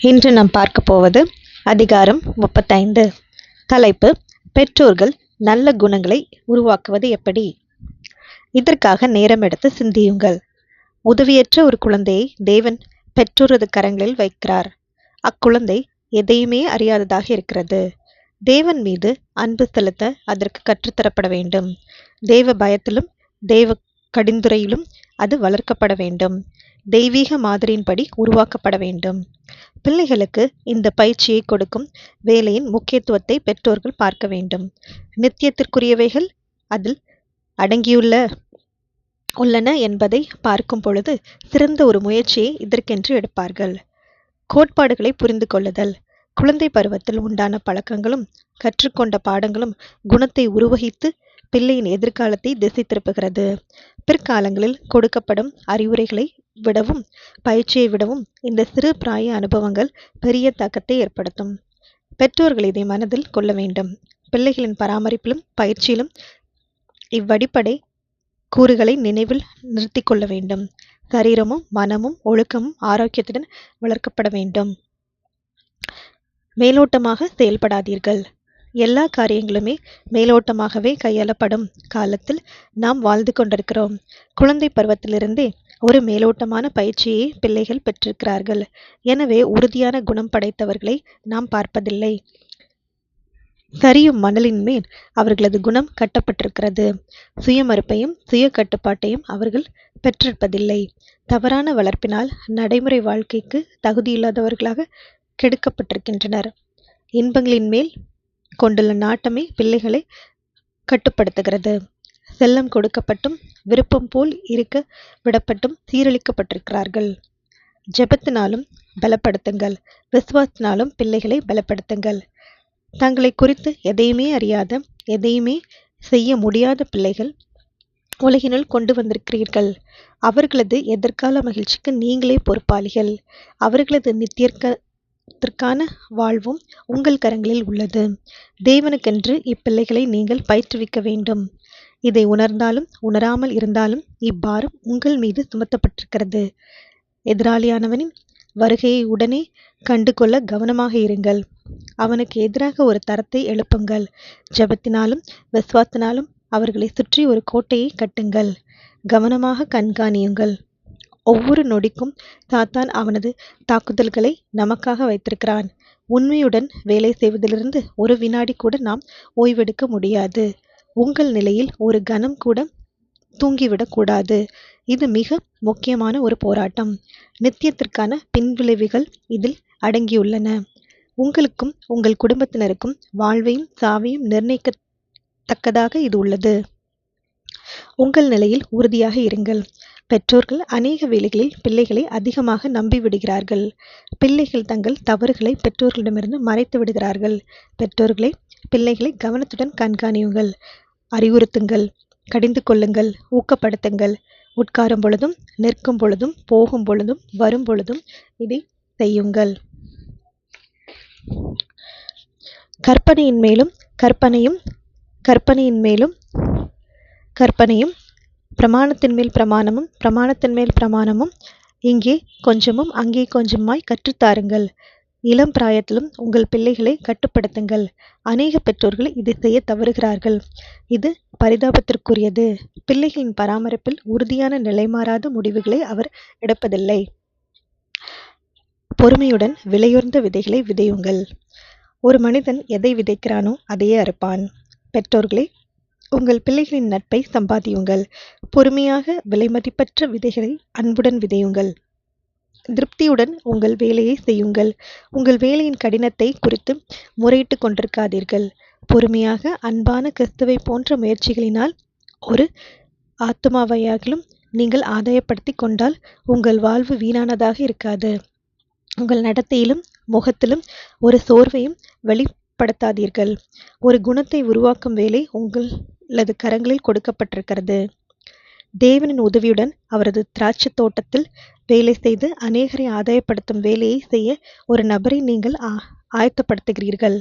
இன்று நாம் பார்க்க போவது அதிகாரம் 35. தலைப்பு: பெற்றோர்கள் நல்ல குணங்களை உருவாக்குவது எப்படி? இதற்காக நேரம் எடுத்து சிந்தியுங்கள். உதவியற்ற ஒரு குழந்தையை தேவன் பெற்றோரது கரங்களில் வைக்கிறார். அக்குழந்தை எதையுமே அறியாததாக இருக்கிறது. தேவன் மீது அன்பு செலுத்த அதற்கு கற்றுத்தரப்பட வேண்டும். தேவ பயத்திலும் தேவ கடிந்துரையிலும் அது வளர்க்கப்பட வேண்டும். தெய்வீக மாதிரியின்படி உருவாக்கப்பட வேண்டும். பிள்ளைகளுக்கு இந்த பயிற்சியை கொடுக்கும் வேலையின் முக்கியத்துவத்தை பெற்றோர்கள் பார்க்க வேண்டும். நித்தியத்திற்குரியவைகள் அதில் உள்ளன என்பதை பார்க்கும் பொழுது சிறந்த ஒரு முயற்சியை இதற்கென்று எடுப்பார்கள். கோட்பாடுகளை புரிந்து கொள்ளுதல். குழந்தை பருவத்தில் உண்டான பழக்கங்களும் கற்றுக்கொண்ட பாடங்களும் குணத்தை உருவகித்து பிள்ளையின் எதிர்காலத்தை திசை திருப்புகிறது. பிற்காலங்களில் கொடுக்கப்படும் அறிவுரைகளை விடவும் பயிற்சியை விடவும் இந்த சிறு பிராய அனுபவங்கள் பெரிய தாக்கத்தை ஏற்படுத்தும். பெற்றோர்கள் இதை மனதில் கொள்ள வேண்டும். பிள்ளைகளின் பராமரிப்பிலும் பயிற்சியிலும் இவ்வடிப்படை கூறுகளை நினைவில் நிறுத்தி கொள்ள வேண்டும். சரீரமும் மனமும் ஒழுக்கமும் ஆரோக்கியத்துடன் வளர்க்கப்பட வேண்டும். மேலோட்டமாக செயல்படாதீர்கள். எல்லா காரியங்களுமே மேலோட்டமாகவே கையாளப்படும் காலத்தில் நாம் வாழ்ந்து கொண்டிருக்கிறோம். குழந்தை பருவத்திலிருந்தே ஒரு மேலோட்டமான பயிற்சியை பிள்ளைகள் பெற்றிருக்கிறார்கள். எனவே உறுதியான குணம் படைத்தவர்களை நாம் பார்ப்பதில்லை. சரியும் மணலின் மேல் அவர்களது குணம் கட்டப்பட்டிருக்கிறது. சுயமறுப்பையும் சுய கட்டுப்பாட்டையும் அவர்கள் பெற்றிருப்பதில்லை. தவறான வளர்ப்பினால் நடைமுறை வாழ்க்கைக்கு தகுதியில்லாதவர்களாக கெடுக்கப்பட்டிருக்கின்றனர். இன்பங்களின் மேல் கொண்டுள்ள நாட்டமே பிள்ளைகளை கட்டுப்படுத்துகிறது. செல்லம் கொடுக்கப்பட்டும் விருப்பம் போல் இருக்க விடப்பட்டும் சீரழிக்கப்பட்டிருக்கிறார்கள். ஜெபத்தினாலும் பலப்படுத்துங்கள், விசுவாசத்தினாலும் பிள்ளைகளை பலப்படுத்துங்கள். தங்களை குறித்து எதையுமே அறியாத, எதையுமே செய்ய முடியாத பிள்ளைகள் உலகினுள் கொண்டு வந்திருக்கிறீர்கள். அவர்களது எதிர்கால மகிழ்ச்சிக்கு நீங்களே பொறுப்பாளிகள். அவர்களது நித்தியத்திற்கான வாழ்வும் உங்கள் கரங்களில் உள்ளது. தேவனுக்கென்று இப்பிள்ளைகளை நீங்கள் பயிற்றுவிக்க வேண்டும். இதை உணர்ந்தாலும் உணராமல் இருந்தாலும் இப்பாரம் உங்கள் மீது சுமத்தப்பட்டிருக்கிறது. எதிராளியானவனின் வருகையை உடனே கண்டுகொள்ள கவனமாக இருங்கள். அவனுக்கு எதிராக ஒரு தரத்தை எழுப்புங்கள். ஜெபத்தினாலும் விசுவாசத்தினாலும் அவர்களை சுற்றி ஒரு கோட்டையை கட்டுங்கள். கவனமாக கண்காணியுங்கள். ஒவ்வொரு நொடிக்கும் சாத்தான் அவனது தாக்குதல்களை நமக்காக வைத்திருக்கிறான். உண்மையுடன் வேலை செய்வதிலிருந்து ஒரு வினாடி கூட நாம் ஓய்வெடுக்க முடியாது. உங்கள் நிலையில் ஒரு கணம் கூட தூங்கிவிடக் கூடாது. இது மிக முக்கியமான ஒரு போராட்டம். நித்தியத்திற்கான பின்விளைவுகள் இதில் அடங்கியுள்ளன. உங்களுக்கும் உங்கள் குடும்பத்தினருக்கும் வாழ்வையும் சாவையும் நிர்ணயிக்கத்தக்கதாக இது உள்ளது. உங்கள் நிலையில் உறுதியாக இருங்கள். பெற்றோர்கள் அநேக வேளைகளில் பிள்ளைகளை அதிகமாக நம்பிவிடுகிறார்கள். பிள்ளைகள் தங்கள் தவறுகளை பெற்றோர்களிடமிருந்து மறைத்து விடுகிறார்கள். பெற்றோர்களை பிள்ளைகளை கவனத்துடன் கண்காணியுங்கள். அறிவுறுத்துங்கள், கடிந்து கொள்ளுங்கள், ஊக்கப்படுத்துங்கள். உட்காரும் பொழுதும் நிற்கும் பொழுதும் போகும் பொழுதும் வரும் பொழுதும் இதை செய்யுங்கள். கற்பனையின் மேலும் கற்பனையும், கற்பனையின் மேலும் கற்பனையும், பிரமாணத்தின் மேல் பிரமாணமும், பிரமாணத்தின் மேல் பிரமாணமும், இங்கே கொஞ்சமும் அங்கே கொஞ்சமாய் கற்றுத்தாருங்கள். இளம் பிராயத்திலும் உங்கள் பிள்ளைகளை கட்டுப்படுத்துங்கள். அநேக பெற்றோர்கள் இதை செய்ய தவறுகிறார்கள். இது பரிதாபத்திற்குரியது. பிள்ளைகளின் பராமரிப்பில் உறுதியான நிலைமாறாத முடிவுகளை அவர் எடுப்பதில்லை. பொறுமையுடன் விலையுயர்ந்த விதைகளை விதையுங்கள். ஒரு மனிதன் எதை விதைக்கிறானோ அதையே அறுப்பான். பெற்றோர்களே, உங்கள் பிள்ளைகளின் நட்பை சம்பாதியுங்கள். பொறுமையாக விலைமதிப்பற்ற விதைகளை அன்புடன் விதையுங்கள். திருப்தியுடன் உங்கள் வேலையை செய்யுங்கள். உங்கள் வேலையின் கடினத்தை குறித்து முறையிட்டு கொண்டிருக்காதீர்கள். பொறுமையாக அன்பான கிறிஸ்துவை போன்ற முயற்சிகளினால் ஒரு ஆத்துமாவையாகிலும் நீங்கள் ஆதாயப்படுத்தி கொண்டால் உங்கள் வாழ்வு வீணானதாக இருக்காது. உங்கள் நடத்தையிலும் முகத்திலும் ஒரு சோர்வையும் வெளிப்படுத்தாதீர்கள். ஒரு குணத்தை உருவாக்கும் வேலை உங்களது கரங்களில் கொடுக்கப்பட்டிருக்கிறது. தேவனின் உதவியுடன் அவரது திராட்சை தோட்டத்தில் வேலை செய்து அநேகரை ஆதாயப்படுத்தும் வேலையை செய்ய ஒரு நபரை நீங்கள் ஆயத்தப்படுத்துகிறீர்கள்.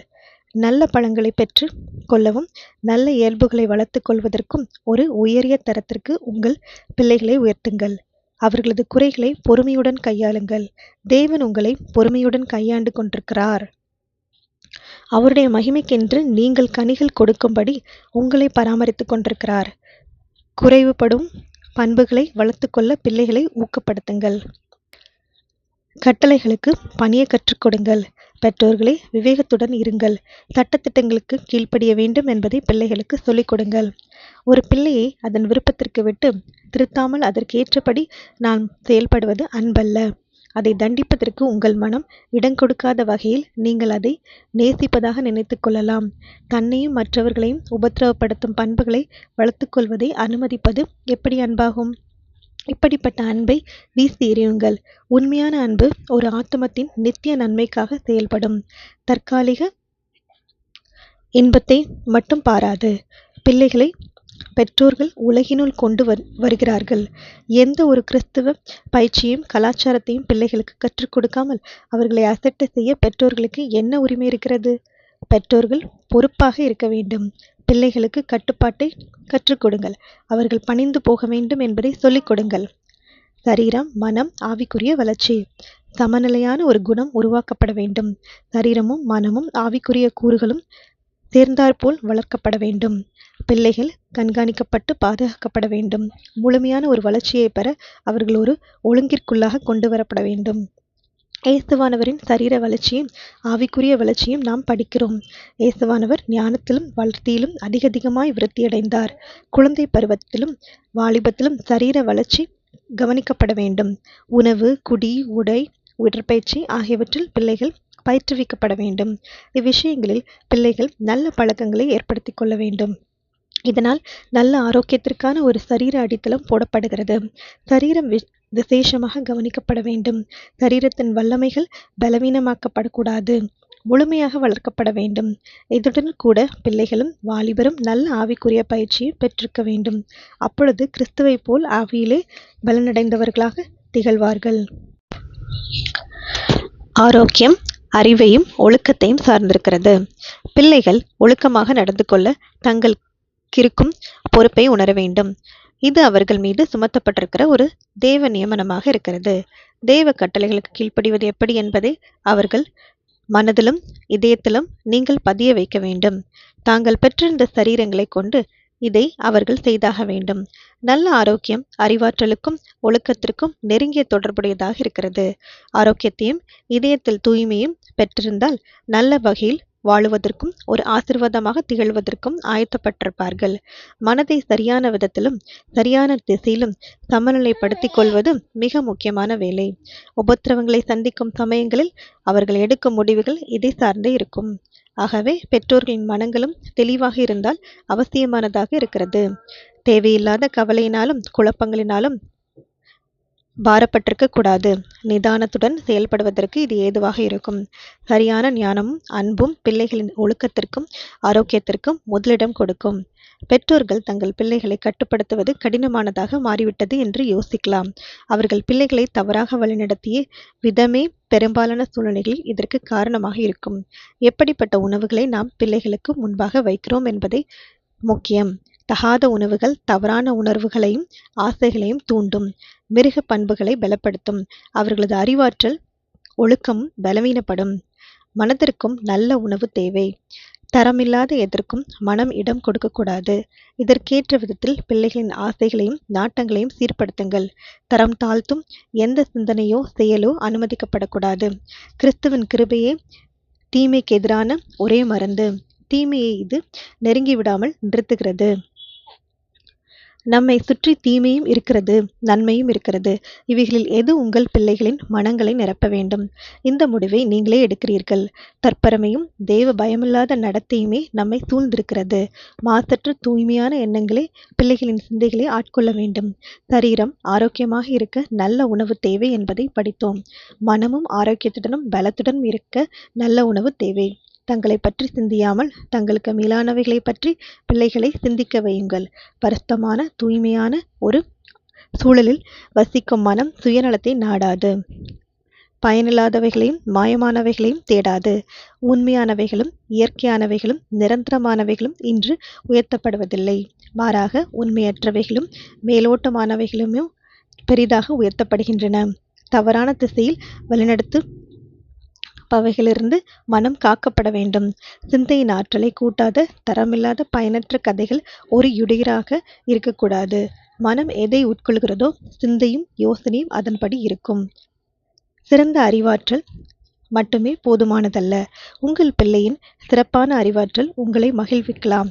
நல்ல பழங்களை பெற்று கொள்ளவும் நல்ல இயல்புகளை வளர்த்து கொள்வதற்கும் ஒரு உயரிய தரத்திற்கு உங்கள் பிள்ளைகளை உயர்த்துங்கள். அவர்களது குறைகளை பொறுமையுடன் கையாளுங்கள். தேவன் உங்களை பொறுமையுடன் கையாண்டு கொண்டிருக்கிறார். அவருடைய மகிமைக்கென்று நீங்கள் கனிகள் கொடுக்கும்படி உங்களை பராமரித்துக் கொண்டிருக்கிறார். குறைவுபடும் பண்புகளை வளர்த்துக்கொள்ள பிள்ளைகளை ஊக்கப்படுத்துங்கள். கட்டளைகளுக்கு பணிய கற்றுக் கொடுங்கள். பெற்றோர்களே, விவேகத்துடன் இருங்கள். சட்டத்திட்டங்களுக்கு கீழ்ப்படிய வேண்டும் என்பதை பிள்ளைகளுக்கு சொல்லிக் கொடுங்கள். ஒரு பிள்ளையை அதன் விருப்பத்திற்கு விட்டு திருத்தாமல் அதற்கேற்றபடி நாம் செயல்படுவது அன்பல்ல. அதை தண்டிப்பதற்கு உங்கள் மனம் இடங்கொடுக்காத வகையில் நீங்கள் அதை நேசிப்பதாக நினைத்துக் கொள்ளலாம். தன்னையும் மற்றவர்களையும் உபத்திரவப்படுத்தும் பண்புகளை வளர்த்துக் கொள்வதை அனுமதிப்பது எப்படி அன்பாகும்? இப்படிப்பட்ட அன்பை வீசி எறியுங்கள். உண்மையான அன்பு ஒரு ஆத்துமத்தின் நித்திய நன்மைக்காக செயல்படும். தற்காலிக இன்பத்தை மட்டும் பாராது. பிள்ளைகளை பெற்றோர்கள் உலகினுள் கொண்டு வருகிறார்கள். எந்த ஒரு கிறிஸ்துவ பயிற்சியையும் கலாச்சாரத்தையும் பிள்ளைகளுக்கு கற்றுக் கொடுக்காமல் அவர்களை அசட்டை செய்ய பெற்றோர்களுக்கு என்ன உரிமை இருக்கிறது? பெற்றோர்கள் பொறுப்பாக இருக்க வேண்டும். பிள்ளைகளுக்கு கட்டுப்பாட்டை கற்றுக் கொடுங்கள். அவர்கள் பணிந்து போக வேண்டும் என்பதை சொல்லிக் கொடுங்கள். சரீரம், மனம், ஆவிக்குரிய வளர்ச்சி. சமநிலையான ஒரு குணம் உருவாக்கப்பட வேண்டும். சரீரமும் மனமும் ஆவிக்குரிய கூறுகளும் சேர்ந்தாற்போல் வளர்க்கப்பட வேண்டும். பிள்ளைகள் கண்காணிக்கப்பட்டு பாதுகாக்கப்பட வேண்டும். முழுமையான ஒரு வளர்ச்சியை பெற அவர்கள் ஒரு ஒழுங்கிற்குள்ளாக கொண்டு வரப்பட வேண்டும். இயேசுவானவரின் சரீர வளர்ச்சியும் ஆவிக்குரிய வளர்ச்சியும் நாம் படிக்கிறோம். இயேசுவானவர் ஞானத்திலும் வளர்த்தியிலும் அதிகமாய் விருத்தியடைந்தார். குழந்தை பருவத்திலும் வாலிபத்திலும் சரீர வளர்ச்சி கவனிக்கப்பட வேண்டும். உணவு, குடி, உடை, உடற்பயிற்சி ஆகியவற்றில் பிள்ளைகள் பயிற்றுவிக்கப்பட வேண்டும். இவ்விஷயங்களில் பிள்ளைகள் நல்ல பழக்கங்களை ஏற்படுத்திக் கொள்ள வேண்டும். இதனால் நல்ல ஆரோக்கியத்திற்கான ஒரு சரீர அடித்தளம் போடப்படுகிறது. சரீரம் விசேஷமாக கவனிக்கப்பட வேண்டும். சரீரத்தின் வல்லமைகள் பலவீனமாக்கப்படக்கூடாது. முழுமையாக வளர்க்கப்பட வேண்டும். இதுடன் கூட பிள்ளைகளும் வாலிபரும் நல்ல ஆவிக்குரிய பயிற்சியை பெற்றிருக்க வேண்டும். அப்பொழுது கிறிஸ்துவை போல் ஆவியிலே பலனடைந்தவர்களாக திகழ்வார்கள். ஆரோக்கியம் அறிவையும் ஒழுக்கத்தையும் சார்ந்திருக்கிறது. பிள்ளைகள் ஒழுக்கமாக நடந்து கொள்ள தங்களுக்கிருக்கும் பொறுப்பை உணர வேண்டும். இது அவர்கள் மீது சுமத்தப்பட்டிருக்கிற ஒரு தேவ நியமனமாக இருக்கிறது. தேவ கட்டளைகளுக்கு கீழ்ப்படிவது எப்படி என்பதை அவர்கள் மனதிலும் இதயத்திலும் நீங்கள் பதிய வைக்க வேண்டும். தாங்கள் பெற்றிருந்த சரீரங்களை கொண்டு இதை அவர்கள் செய்தாக வேண்டும். நல்ல ஆரோக்கியம் அறிவாற்றலுக்கும் ஒழுக்கத்திற்கும் நெருங்கிய தொடர்புடையதாக இருக்கிறது. ஆரோக்கியத்தையும் இதயத்தில் தூய்மையும் பெற்றிருந்தால் நல்ல வகையில் வாழுவதற்கும் ஒரு ஆசீர்வாதமாக திகழ்வதற்கும் ஆயத்தப்பட்டிருப்பார்கள். மனதை சரியான விதத்திலும் சரியான திசையிலும் சமநிலைப்படுத்திக் கொள்வது மிக முக்கியமான வேலை. உபத்திரவங்களை சந்திக்கும் சமயங்களில் அவர்கள் எடுக்கும் முடிவுகள் இதை சார்ந்தே இருக்கும். ஆகவே பெற்றோர்களின் மனங்களும் தெளிவாக இருந்தால் அவசியமானதாக இருக்கிறது. தேவையில்லாத கவலையினாலும் குழப்பங்களினாலும் பாரப்பட்டிருக்க கூடாது. நிதானத்துடன் செயல்படுவதற்கு இது ஏதுவாக இருக்கும். சரியான ஞானமும் அன்பும் பிள்ளைகளின் ஒழுக்கத்திற்கும் ஆரோக்கியத்திற்கும் முதலிடம் கொடுக்கும். பெற்றோர்கள் தங்கள் பிள்ளைகளை கட்டுப்படுத்துவது கடினமானதாக மாறிவிட்டது என்று யோசிக்கலாம். அவர்கள் பிள்ளைகளை தவறாக வழிநடத்திய விதமே பெரும்பாலான சூழ்நிலைகளில் இதற்கு காரணமாக இருக்கும். எப்படிப்பட்ட உணவுகளை நாம் பிள்ளைகளுக்கு முன்பாக வைக்கிறோம் என்பதை முக்கியம். தகாத உணவுகள் தவறான உணர்வுகளையும் ஆசைகளையும் தூண்டும். மிருக பண்புகளை பலப்படுத்தும். அவர்களது அறிவாற்றல் ஒழுக்கம் பலவீனப்படும். மனதிற்கும் நல்ல உணவு தேவை. தரமில்லாத எதற்கும் மனம் இடம் கொடுக்கக்கூடாது. இதற்கேற்ற விதத்தில் பிள்ளைகளின் ஆசைகளையும் நாட்டங்களையும் சீர்படுத்துங்கள். தரம் தாழ்த்தும் எந்த சிந்தனையோ செயலோ அனுமதிக்கப்படக்கூடாது. கிறிஸ்துவின் கிருபையே தீமைக்கு எதிரான ஒரே மருந்து. தீமையை இது நெருங்கிவிடாமல் நிறுத்துகிறது. நம்மை சுற்றி தீமையும் இருக்கிறது, நன்மையும் இருக்கிறது. இவைகளில் எது உங்கள் பிள்ளைகளின் மனங்களை நிரப்ப வேண்டும்? இந்த முடிவை நீங்களே எடுக்கிறீர்கள். தற்பரமையும் தேவ பயமில்லாத நடத்தையுமே நம்மை சூழ்ந்திருக்கிறது. மாசற்ற தூய்மையான எண்ணங்களே பிள்ளைகளின் சிந்தைகளை ஆட்கொள்ள வேண்டும். சரீரம் ஆரோக்கியமாக இருக்க நல்ல உணவு தேவை என்பதை படித்தோம். மனமும் ஆரோக்கியத்துடனும் பலத்துடனும் இருக்க நல்ல உணவு தேவை. தங்களை பற்றி சிந்தியாமல் தங்களுக்கு மேலானவைகளை பற்றி பிள்ளைகளை சிந்திக்க வையுங்கள். பரிசுத்தமான தூய்மையான ஒரு சூழலில் வசிக்கும் மனம் சுயநலத்தை நாடாது. பயனில்லாதவைகளையும் மாயமானவைகளையும் தேடாது. உண்மையானவைகளும் இயற்கையானவைகளும் நிரந்தரமானவைகளும் இன்று உயர்த்தப்படுவதில்லை. மாறாக உண்மையற்றவைகளும் மேலோட்டமானவைகளுமே பெரிதாக உயர்த்தப்படுகின்றன. தவறான திசையில் வழிநடத்து பவைகளிலிருந்து மனம் காக்கப்பட வேண்டும். சிந்தையின் ஆற்றலை கூட்டாத தரமில்லாத பயனற்ற கதைகள் ஒரு யுடியராக இருக்கக்கூடாது. மனம் எதை உட்கொள்கிறதோ சிந்தையும் யோசனையும் அதன்படி இருக்கும். சிறந்த அறிவாற்றல் மட்டுமே போதுமானதல்ல. உங்கள் பிள்ளையின் சிறப்பான அறிவாற்றல் உங்களை மகிழ்விக்கலாம்.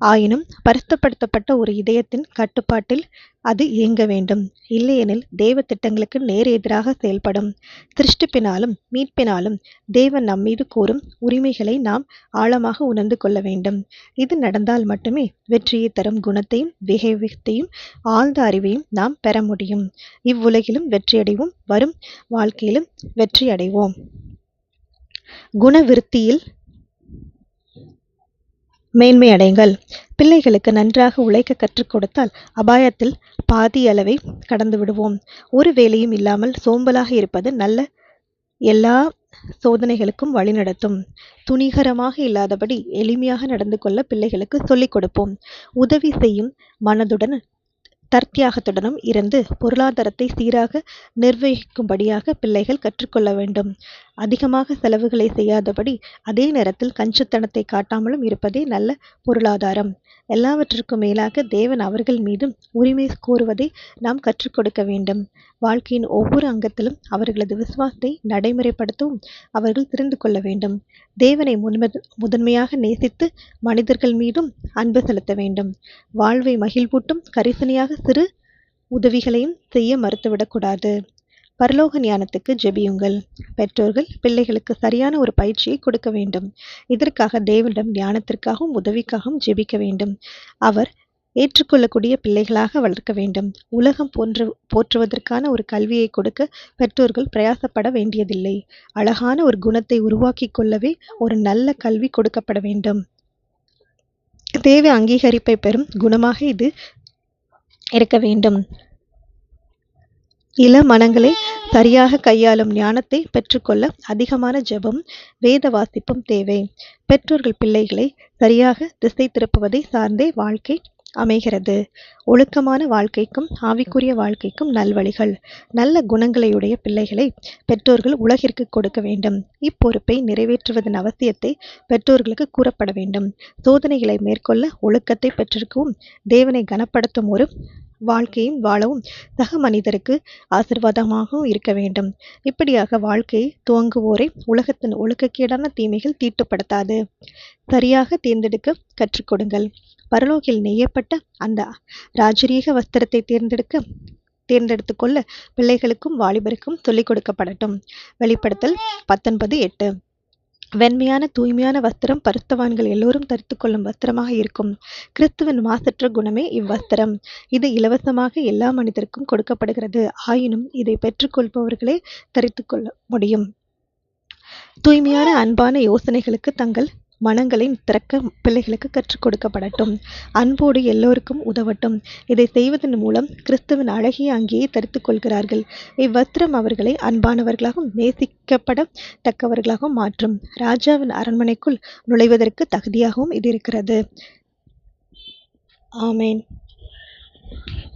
ஆயினும் பரிசுத்தப்படுத்தப்பட்ட ஒரு இதயத்தின் கட்டுப்பாட்டில் அது இயங்க வேண்டும். இல்லையெனில் தேவ திட்டங்களுக்கு நேர் எதிராக செயல்படும். சிருஷ்டிப்பினாலும் மீட்பினாலும் தேவன் நம்மீது கூறும் உரிமைகளை நாம் ஆழமாக உணர்ந்து கொள்ள வேண்டும். இது நடந்தால் மட்டுமே வெற்றியை தரும் குணத்தையும் விவேகத்தையும் ஆழ்ந்த அறிவையும் நாம் பெற முடியும். இவ்வுலகிலும் வெற்றியடைவோம், வரும் வாழ்க்கையிலும் வெற்றி அடைவோம். குணவிருத்தியில் மேன்மை அடையுங்கள். பிள்ளைகளுக்கு நன்றாக உழைக்க கற்றுக் கொடுத்தால் அபாயத்தில் பாதி அளவை கடந்து விடுவோம். ஒரு வேலையும் இல்லாமல் சோம்பலாக இருப்பது நல்ல எல்லா சோதனைகளுக்கும் வழிநடத்தும். துணிகரமாக இல்லாதபடி எளிமையாக நடந்து கொள்ள பிள்ளைகளுக்கு சொல்லிக் கொடுப்போம். உதவி செய்யும் மனதுடன் தற்தியாகத்துடனும் இருந்து பொருளாதாரத்தை சீராக நிர்வகிக்கும்படியாக பிள்ளைகள் கற்றுக்கொள்ள வேண்டும். அதிகமாக செலவுகளை செய்யாதபடி அதே நேரத்தில் கஞ்சத்தனத்தை காட்டாமலும் இருப்பதே நல்ல பொருளாதாரம். எல்லாவற்றிற்கும் மேலாக தேவன் அவர்கள் மீதும் உரிமை கோருவதை நாம் கற்றுக் கொடுக்க வேண்டும். வாழ்க்கையின் ஒவ்வொரு அங்கத்திலும் அவர்களது விசுவாசத்தை நடைமுறைப்படுத்தவும் அவர்கள் தெரிந்து கொள்ள வேண்டும். தேவனை முதன்மையாக நேசித்து மனிதர்கள் மீதும் அன்பு செலுத்த வேண்டும். வாழ்வை மகிழ்வூட்டும் கரிசனையாக சிறு உதவிகளையும் செய்ய மறுத்துவிடக்கூடாது. பரலோக ஞானத்துக்கு ஜெபியுங்கள். பெற்றோர்கள் பிள்ளைகளுக்கு சரியான ஒரு பயிற்சியை கொடுக்க வேண்டும். இதற்காக தேவனிடம் ஞானத்திற்காகவும் உதவிக்காகவும் ஜெபிக்க வேண்டும். அவர் ஏற்றுக்கொள்ளக்கூடிய பிள்ளைகளாக வளர்க்க வேண்டும். உலகம் போற்றுவதற்கான ஒரு கல்வியை கொடுக்க பெற்றோர்கள் பிரயாசப்பட வேண்டியதில்லை. அழகான ஒரு குணத்தை உருவாக்கி கொள்ளவே ஒரு நல்ல கல்வி கொடுக்கப்பட வேண்டும். தேவ அங்கீகரிப்பை பெறும் குணமாக இது இருக்க வேண்டும். இள மனங்களை சரியாக கையாளும் ஞானத்தை பெற்றுக்கொள்ள அதிகமான ஜெபம் வேத வாசிப்பும் தேவை. பெற்றோர்கள் பிள்ளைகளை சரியாக திசை திருப்புவதை சார்ந்தே வாழ்க்கை அமைகிறது. ஒழுக்கமான வாழ்க்கைக்கும் ஆவிக்குரிய வாழ்க்கைக்கும் நல்வழிகள். நல்ல குணங்களையுடைய பிள்ளைகளை பெற்றோர்கள் உலகிற்கு கொடுக்க வேண்டும். இப்பொறுப்பை நிறைவேற்றுவதன் அவசியத்தை பெற்றோர்களுக்கு கூறப்பட வேண்டும். சோதனைகளை மேற்கொள்ள ஒழுக்கத்தை பெற்றிருக்கவும் தேவனை கனப்படுத்தும் ஒரு வாழ்க்கையும் வாழவும் சக மனிதருக்கு ஆசீர்வாதமாகவும் இருக்க வேண்டும். இப்படியாக வாழ்க்கையை துவங்குவோரை உலகத்தின் ஒழுக்கக்கேடான தீமைகள் தீட்டுப்படுத்தாது. சரியாக தேர்ந்தெடுக்க கற்றுக் கொடுங்கள். பரலோகில் நெய்யப்பட்ட அந்த ராஜரீக வஸ்திரத்தை தேர்ந்தெடுத்து கொள்ள பிள்ளைகளுக்கும் வாலிபருக்கும் சொல்லிக் கொடுக்கப்படட்டும். வெளிப்படுத்தல் 19:8. வெண்மையான தூய்மையான வஸ்திரம் பரிசுத்தவான்கள் எல்லோரும் தரித்து கொள்ளும் வஸ்திரமாக இருக்கும். கிறிஸ்துவின் மாசற்ற குணமே இவ்வஸ்திரம். இது இலவசமாக எல்லா மனிதருக்கும் கொடுக்கப்படுகிறது. ஆயினும் இதை பெற்றுக்கொள்பவர்களே தரித்து கொள்ள முடியும். தூய்மையான அன்பான யோசனைகளுக்கு தங்கள் மனங்களை திறக்க பிள்ளைகளுக்கு கற்றுக் கொடுக்கப்படட்டும். அன்போடு எல்லோருக்கும் உதவட்டும். இதை செய்வதன் மூலம் கிறிஸ்துவின் அழகிய அங்கேயே தரித்துக் கொள்கிறார்கள். இவ்வஸ்திரம் அவர்களை அன்பானவர்களாகவும் நேசிக்கப்பட தக்கவர்களாகவும் மாற்றும். ராஜாவின் அரண்மனைக்குள் நுழைவதற்கு தகுதியாகவும் இது இருக்கிறது. ஆமேன்.